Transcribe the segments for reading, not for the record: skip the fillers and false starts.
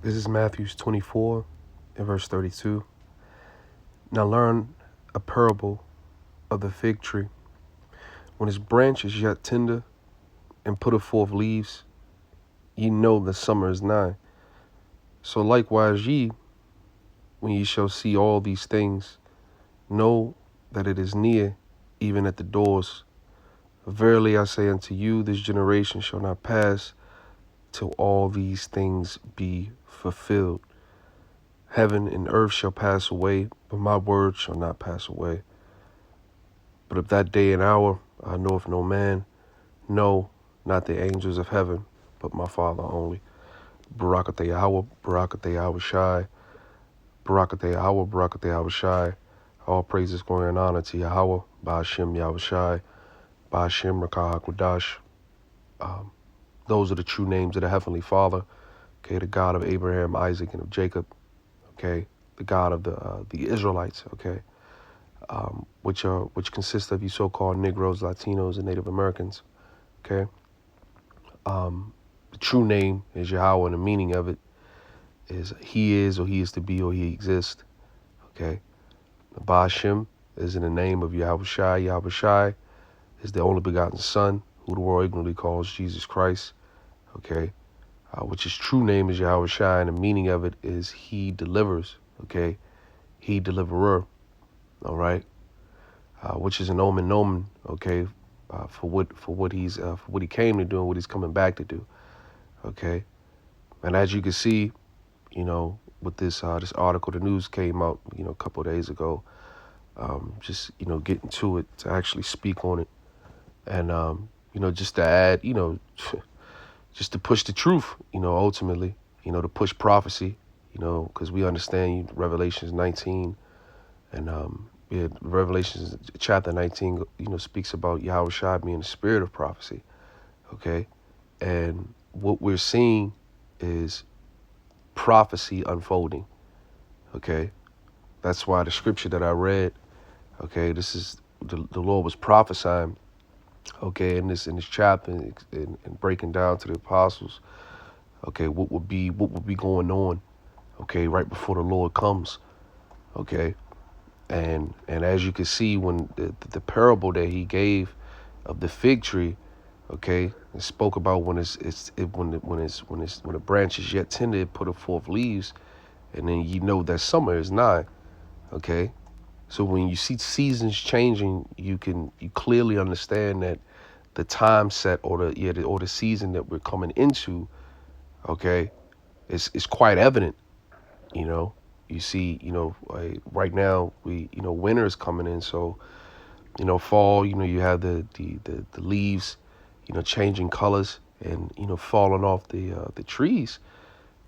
This is Matthew 24 and verse 32. Now learn a parable of the fig tree. When his branch is yet tender and putteth forth leaves, ye know that summer is nigh. So likewise ye, when ye shall see all these things, know that it is near, even at the doors. Verily I say unto you, this generation shall not pass till all these things be fulfilled. Heaven and earth shall pass away, but my word shall not pass away. But of that day and hour knoweth no man, no, not the angels of heaven, but my Father only. Barakatah Yahweh, Barakatah Yahweh Shai, Barakatah Yahweh, Barakatah Yahweh Shai. All praises, glory, and honor to Yahweh, Ba'ashem Yahweh Shai, Ba'ashem Rakah HaKodash. Those are the true names of the Heavenly Father, okay, the God of Abraham, Isaac, and of Jacob, okay, the God of the Israelites, okay, which consists of you so-called Negroes, Latinos, and Native Americans, okay. The true name is Yahweh, and the meaning of it is He is, or He is to be, or He exists, okay. The Ba'ashem is in the name of Yahweh Shai. Yahweh Shai is the only begotten Son, who the world ignorantly calls Jesus Christ, okay. Which his true name is Yahweh Shai, and the meaning of it is He delivers, okay. He deliverer, all right. Which is an omen, okay, for what he came to do and what he's coming back to do, okay. And as you can see, with this article, the news came out, a couple of days ago. Just getting to it to actually speak on it, and just to add, just to push the truth, ultimately, to push prophecy, because we understand Revelations 19 and Revelations chapter 19, speaks about Yahweh Shai being the spirit of prophecy, okay? And what we're seeing is prophecy unfolding, okay? That's why the scripture that I read, okay, this is the Lord was prophesying, okay, in this chapter and breaking down to the apostles, okay, what would be going on, okay, right before the Lord comes, okay. And as you can see, when the parable that he gave of the fig tree, okay, it spoke about when the branch is yet tender, it put forth leaves, and then that summer is nigh, okay. So when you see seasons changing, you clearly understand that the time set or the season that we're coming into, okay, is quite evident, You see, right now winter is coming in, so fall, you have the leaves, changing colors and falling off the trees.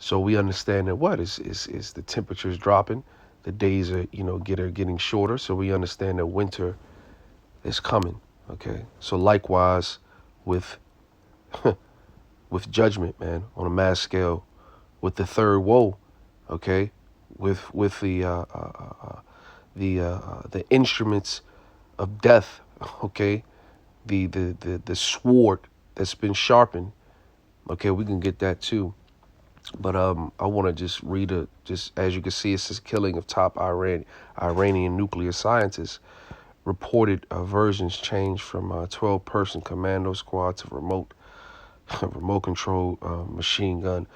So we understand that is the temperatures dropping, the days are getting shorter. So we understand that winter is coming. Okay, so likewise with with judgment, man, on a mass scale, with the third woe, okay, with the instruments of death, okay, the sword that's been sharpened, okay, we can get that too. But I want to just read just as you can see, it says killing of top Iranian nuclear scientists. Reported versions changed from 12-person commando squad to remote control machine gun.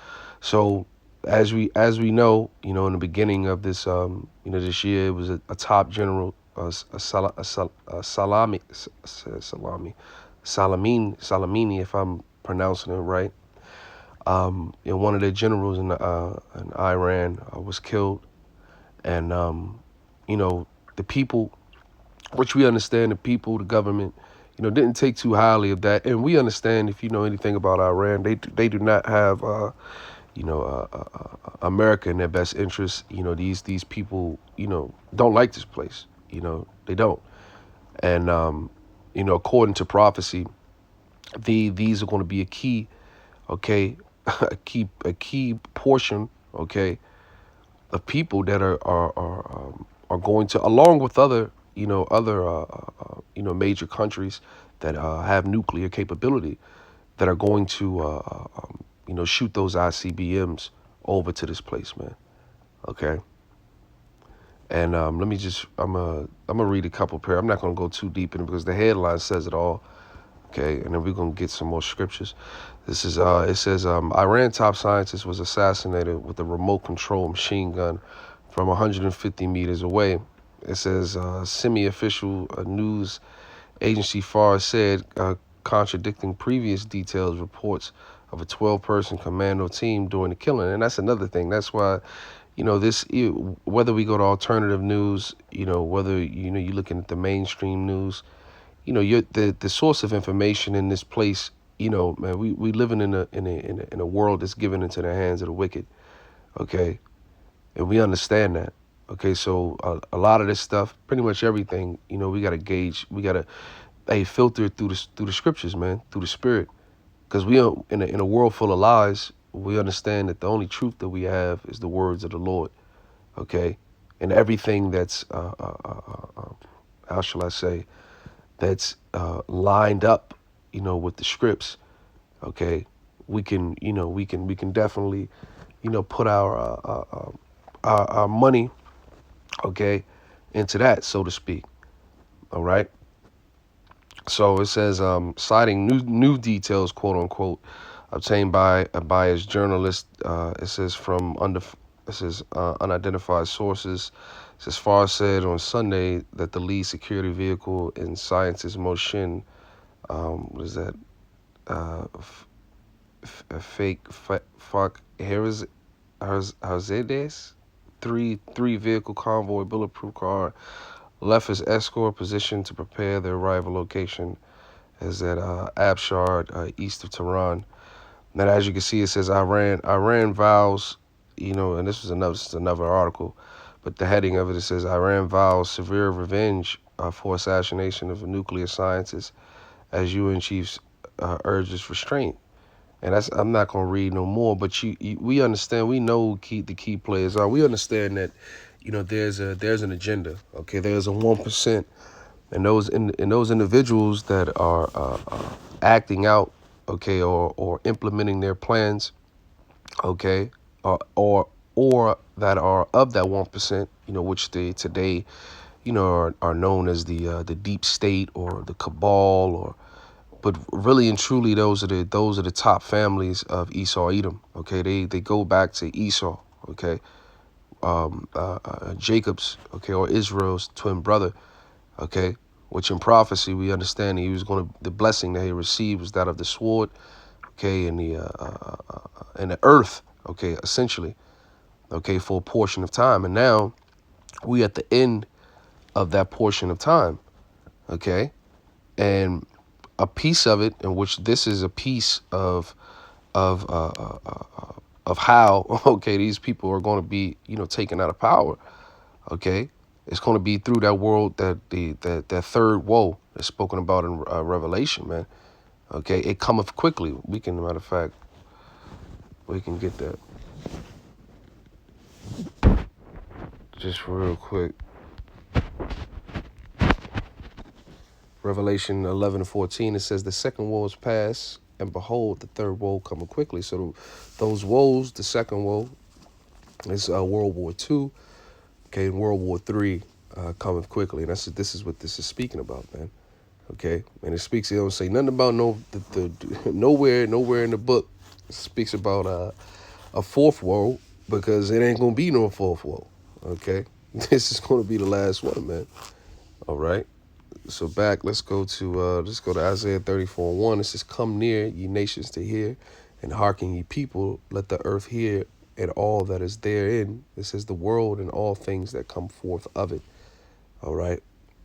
So as we know, in the beginning of this this year, it was a top general, Salamini, if I'm pronouncing it right. One of the generals in Iran was killed, and the people, which we understand, the people, the government, didn't take too highly of that. And we understand, if you know anything about Iran, they do not have America in their best interest. These people don't like this place. They don't. And according to prophecy, these are going to be a key, okay, a key portion, okay, of people that are going to, along with other major countries that have nuclear capability, that are going to shoot those ICBMs over to this place, man. Okay. And let me just, I'm gonna read a couple pair. I'm not gonna go too deep in it because the headline says it all. Okay, and then we're gonna get some more scriptures. This is it says Iran top scientist was assassinated with a remote control machine gun from 150 meters away. It says semi-official news agency FAR said, contradicting previous details reports of a 12-person commando team during the killing. And that's another thing. That's why, whether we go to alternative news, whether you're looking at the mainstream news, you're the source of information in this place. Man, we living in a world that's given into the hands of the wicked. Okay, and we understand that. Okay, so a lot of this stuff, pretty much everything, we gotta gauge. We gotta filter it through the scriptures, man, through the spirit, because we are in a world full of lies. We understand that the only truth that we have is the words of the Lord. Okay, and everything that's how shall I say, that's lined up, with the scripts. Okay, we can definitely, put our money, okay, into that, so to speak. All right. So it says, citing new details, quote unquote, obtained by a biased journalist. It says unidentified sources. It says FAR said on Sunday that the lead security vehicle in scientist motion, what is that? A fake fuck Harzedes, three vehicle convoy bulletproof car left its escort position to prepare the arrival location is at Abshard, east of Tehran. Now, as you can see, it says Iran vows, and this is another article, but the heading of it says Iran vows severe revenge for assassination of a nuclear scientist as UN chiefs urges restraint. And I'm not gonna read no more, but we understand, we know who the key players are. We understand that, there's an agenda. Okay, there's a 1%, and those individuals that are acting out, okay, or implementing their plans, okay, or that are of that 1%, which they today, are known as the deep state or the cabal, but really and truly those are the top families of Esau Edom. Okay, they go back to Esau. Okay, Jacob's, okay, or Israel's twin brother. Okay, which in prophecy we understand the blessing that he received was that of the sword. Okay, and the earth. Okay, essentially. Okay, for a portion of time, and now we at the end of that portion of time. Okay, and a piece of it, in which this is a piece of uh, uh, uh, of how okay these people are going to be taken out of power. Okay, it's going to be through that world, that third woe that's spoken about in Revelation, man. Okay, it cometh quickly. Matter of fact, we can get that just real quick. Revelation 11:14, it says the second woe is past, and behold, the third woe coming quickly. So those woes, the second woe is World War II. Okay, and World War III cometh quickly. And this is what this is speaking about, man. Okay, and it don't say nothing about nowhere in the book speaks about a fourth woe, because it ain't gonna be no fourth woe. Okay, this is gonna be the last one, man. All right. So let's go to Isaiah 34:1. It says, "Come near, ye nations, to hear, and hearken, ye people. Let the earth hear, and all that is therein." It says, "The world and all things that come forth of it." All right.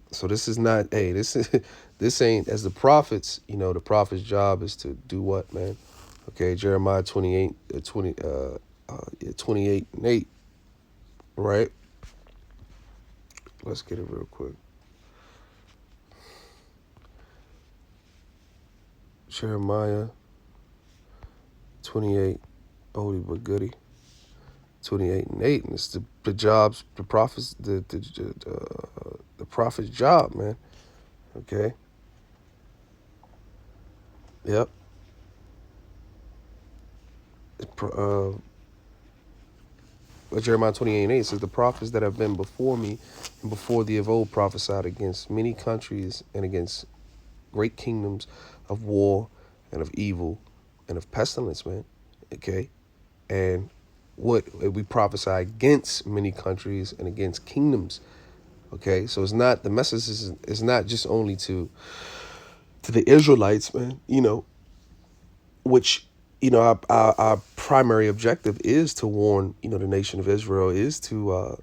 So this is not. Hey, this ain't, as the prophets. The prophet's job is to do what, man? Okay, Jeremiah 28:8. Right. Let's get it real quick. Jeremiah 28, oldie but goodie. 28:8, and it's the jobs, the prophets, the prophet's job, man. Okay. Yep. Jeremiah 28:8 says, the prophets that have been before me and before thee of old prophesied against many countries and against great kingdoms of war and of evil and of pestilence, man. Okay. And what we prophesy against many countries and against kingdoms. Okay. So it's not, the message is not just only to the Israelites, man, which, our primary objective is to warn, the nation of Israel, is to,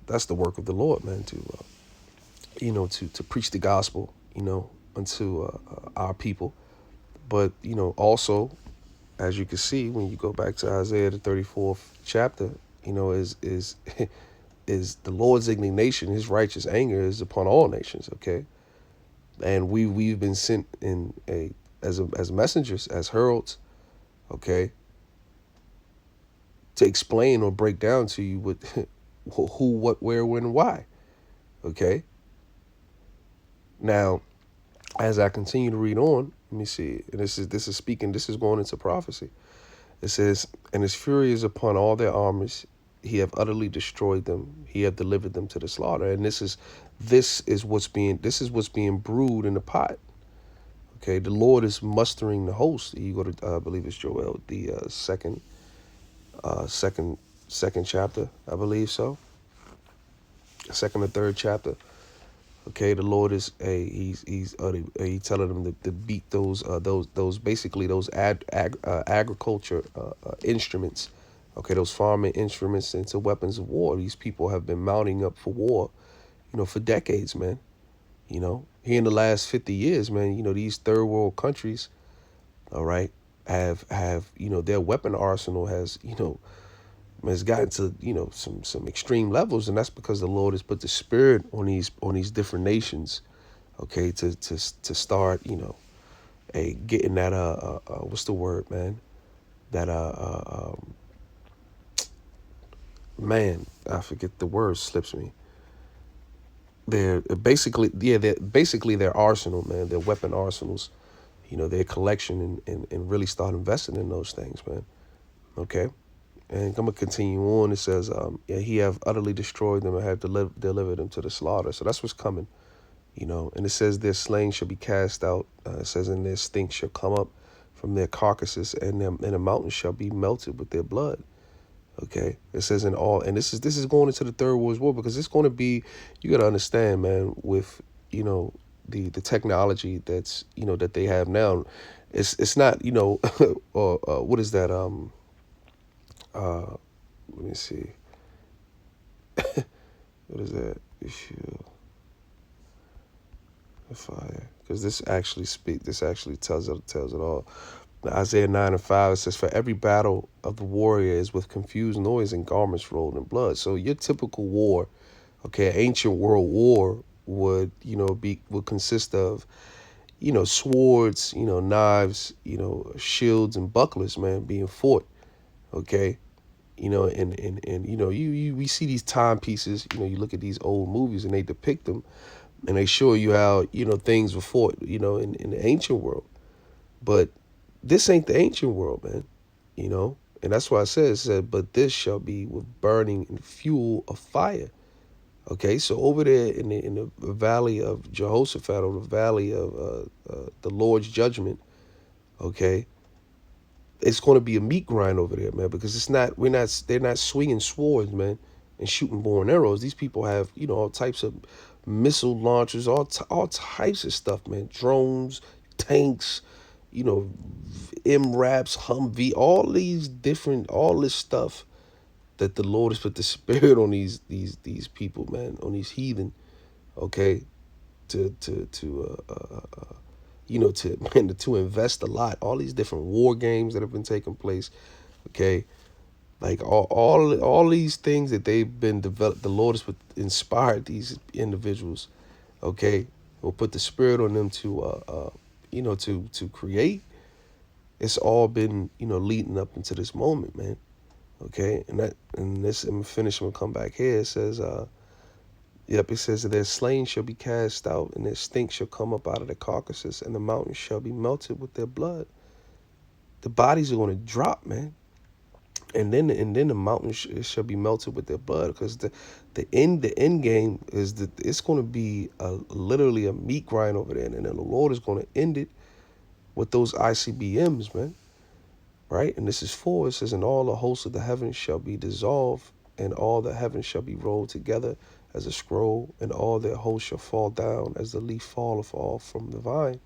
that's the work of the Lord, man, to preach the gospel, unto our people. But, also, as you can see, when you go back to Isaiah, the 34th chapter, is is the Lord's indignation, his righteous anger is upon all nations, okay? And we've been sent in as messengers, as heralds, okay, to explain or break down to you what who, what, where, when, why. Okay. Now, as I continue to read on, let me see. And this is going into prophecy. It says, and his fury is upon all their armies. He have utterly destroyed them. He have delivered them to the slaughter. And this is what's being brewed in the pot. Okay, the Lord is mustering the host. You go to, I believe it's Joel, the second chapter, I believe so, second or third chapter. Okay, the Lord is he's telling them to beat those basically those agriculture instruments. Okay, those farming instruments into weapons of war. These people have been mounting up for war, for decades, man. Here in the last 50 years, man, these third world countries, all right, have their weapon arsenal has gotten to some extreme levels, and that's because the Lord has put the spirit on these different nations, okay, to start getting that what's the word, man, that man, I forget the word, slips me. They're basically their arsenal, man, their weapon arsenals, their collection, and really start investing in those things, man. Okay. And I'm gonna continue on. It says, he have utterly destroyed them and have delivered them to the slaughter. So that's what's coming, And it says their slain shall be cast out. It says, and their stink shall come up from their carcasses, and the mountains shall be melted with their blood. Okay. It says in all, and this is going into the Third World War, because it's going to be, you got to understand, man, with the technology that they have now, it's not or what is that let me see. What is that? Issue the fire. Because this actually tells it all. Isaiah 9:5, it says, for every battle of the warrior is with confused noise and garments rolled in blood. So your typical war, okay, ancient world war would consist of, swords, knives, shields and bucklers, man, being fought. Okay. And we see these timepieces, you look at these old movies and they depict them and they show you how, things were fought, in the ancient world. But this ain't the ancient world, man, and that's why it said, but this shall be with burning and fuel of fire. Okay, so over there in the valley of Jehoshaphat, or the valley of the Lord's judgment, okay, it's going to be a meat grind over there, man, because they're not swinging swords, man, and shooting bow and arrows. These people have, all types of missile launchers, all types of stuff, man, drones, tanks, MRAPs, Humvee, all this stuff that the Lord has put the spirit on these people, man, on these heathen, okay, to invest a lot. All these different war games that have been taking place, okay, like all these things that they've been developed. The Lord has inspired these individuals, okay, or put the spirit on them to create. It's all been leading up into this moment, man. Okay, and this, I'm finished. We'll come back here. It says, yep, it says that their slain shall be cast out, and their stink shall come up out of the carcasses, and the mountains shall be melted with their blood. The bodies are going to drop, man. And then the mountain shall be melted with their blood, because the end game is that it's going to be literally a meat grind over there, and then the Lord is going to end it with those ICBMs, man. Right? And this is 4. It says, and all the hosts of the heavens shall be dissolved, and all the heavens shall be rolled together as a scroll, and all their hosts shall fall down as the leaf falleth off from the vine,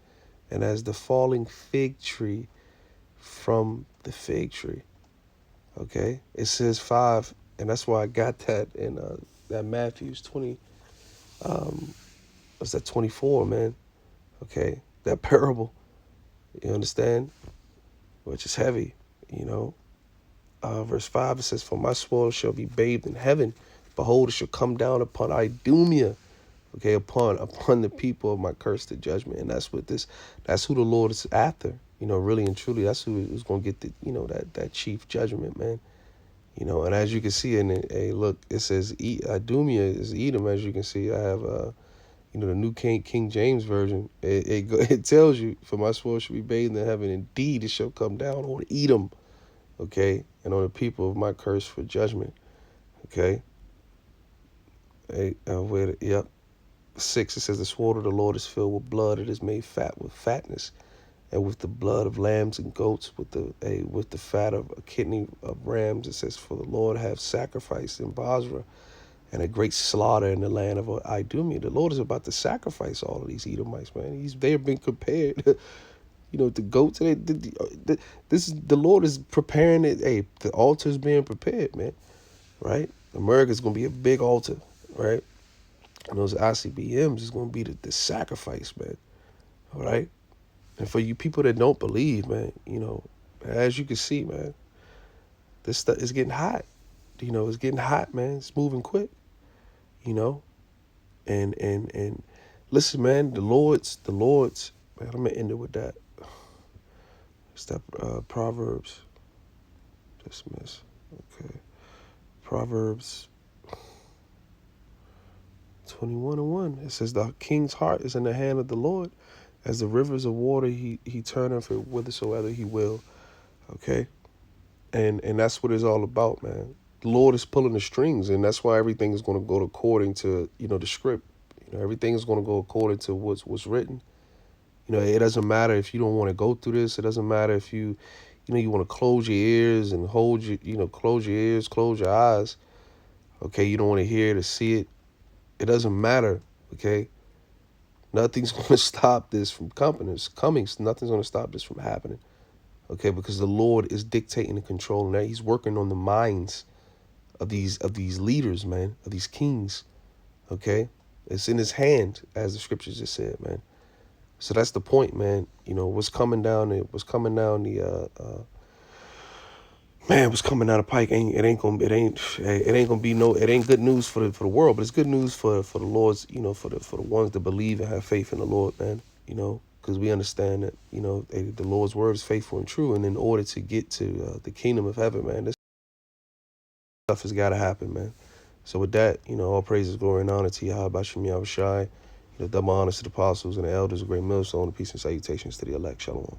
and as the falling fig tree from the fig tree. Okay? It says 5, and that's why I got that in that Matthew's 20, what's that, 24, man? Okay? That parable, you understand? Which is heavy, you know? Verse 5, it says, for my spoil shall be bathed in heaven. Behold, it shall come down upon Idumea, okay, upon the people of my curse to judgment. And that's who the Lord is after, really and truly. That's who is going to get that chief judgment, man. And as you can see look, it says Idumea is Edom. As you can see, I have, the New King James Version. It tells you, for my spoil shall be bathed in heaven. Indeed, it shall come down on Edom, okay, and on the people of my curse for judgment, okay. Yep. 6, it says, the sword of the Lord is filled with blood. It is made fat with fatness, and with the blood of lambs and goats, with the fat of a kidney of rams. It says, for the Lord have sacrificed in Basra, and a great slaughter in the land of Idumea. The Lord is about to sacrifice all of these Edomites, man. They have been compared, to goats. The Lord is preparing it. Hey, the altar is being prepared, man. Right? America's gonna be a big altar, right? And those ICBMs is gonna be the sacrifice, man. All right. And for you people that don't believe, man, as you can see, man, this stuff is getting hot. It's getting hot, man. It's moving quick. And listen, man, the Lord's, man, I'm gonna end it with that. It's that Proverbs. Dismiss. Okay. Proverbs 21:1. It says, the king's heart is in the hand of the Lord. As the rivers of water, he turneth it whithersoever he will. Okay? And that's what it's all about, man. The Lord is pulling the strings, and that's why everything is going to go according to, the script. Everything is going to go according to what's written. It doesn't matter if you don't want to go through this. It doesn't matter if you want to close your ears and close your ears, close your eyes. Okay? You don't want to hear it or see it. It doesn't matter. Okay? Nothing's going to stop this from coming. Nothing's going to stop this from happening. Okay? Because the Lord is dictating and controlling that. He's working on the minds of these leaders, man, of these kings. Okay? It's in his hand, as the scriptures just said, man. So that's the point, man. What's coming down the what's coming down the pike it ain't gonna be it ain't good news for the world, but it's good news for the Lord's, for the ones that believe and have faith in the Lord, man. Because we understand that the Lord's word is faithful and true, and in order to get to the kingdom of heaven, man, this stuff has got to happen, man. So with that, all praises, glory, and honor to Yahweh Bashem Yahushai, double honors to the apostles and the elders, a great millstone, peace and salutations to the elect. Shalom.